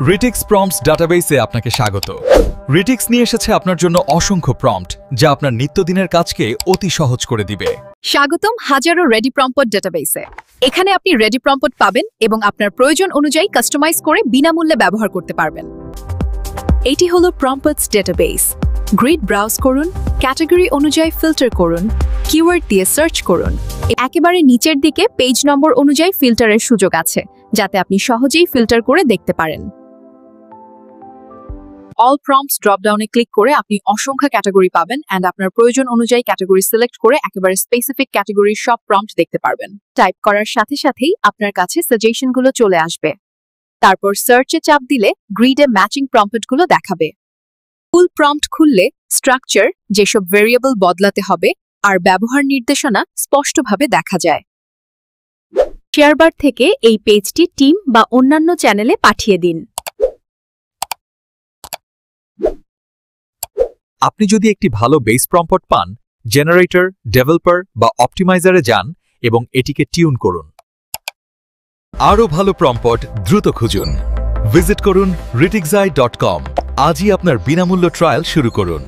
রিটিক্স prompts ডাটাবেসে আপনাকে স্বাগত। রিটিক্স নিয়ে এসেছে আপনার জন্য অসংখ্য প্রম্পট যা আপনার নিত্যদিনের কাজকে অতি সহজ করে দিবে। স্বাগতম হাজারো রেডি প্রম্পট ডাটাবেসে। এখানে আপনি রেডি প্রম্পট পাবেন এবং আপনার প্রয়োজন অনুযায়ী কাস্টমাইজ করে বিনামূল্যে ব্যবহার করতে পারবেন। এটি হলো প্রম্পটস ডাটাবেস। গ্রিড ব্রাউজ করুন, ক্যাটাগরি অনুযায়ী ফিল্টার করুন, কিওয়ার্ড দিয়ে সার্চ করুন। একেবারে নিচের দিকে পেজ নম্বর অনুযায়ী ফিল্টারের সুযোগ আছে, যাতে আপনি সহজেই ফিল্টার করে দেখতে পারেন। অল প্রম্পটস ড্রপডাউনে ক্লিক করে আপনি অসংখ্য ক্যাটাগরি পাবেন এন্ড আপনার প্রয়োজন অনুযায়ী ক্যাটাগরি সিলেক্ট করে একেবারে স্পেসিফিক ক্যাটাগরির সব প্রম্পট দেখতে পারবেন। টাইপ করার সাথে সাথেই আপনার কাছে সাজেশনগুলো চলে আসবে। তারপর সার্চে চাপ দিলে গ্রিডে ম্যাচিং প্রম্পটগুলো দেখাবে। ফুল প্রম্পট খুললে স্ট্রাকচার, যেসব ভেরিয়েবল বদলাতে হবে আর ব্যবহার নির্দেশনা স্পষ্টভাবে দেখা যায়। শেয়ারবার থেকে এই পেজটি টিম বা অন্যান্য চ্যানেলে পাঠিয়ে দিন। আপনি যদি একটি ভালো বেস প্রম্পট পান, জেনারেটর, ডেভেলপার বা অপটিমাইজারে যান এবং এটিকে টিউন করুন। আরও ভালো প্রম্পট দ্রুত খুঁজুন। ভিজিট করুন ritixai.com। আজই আপনার বিনামূল্য ট্রায়াল শুরু করুন।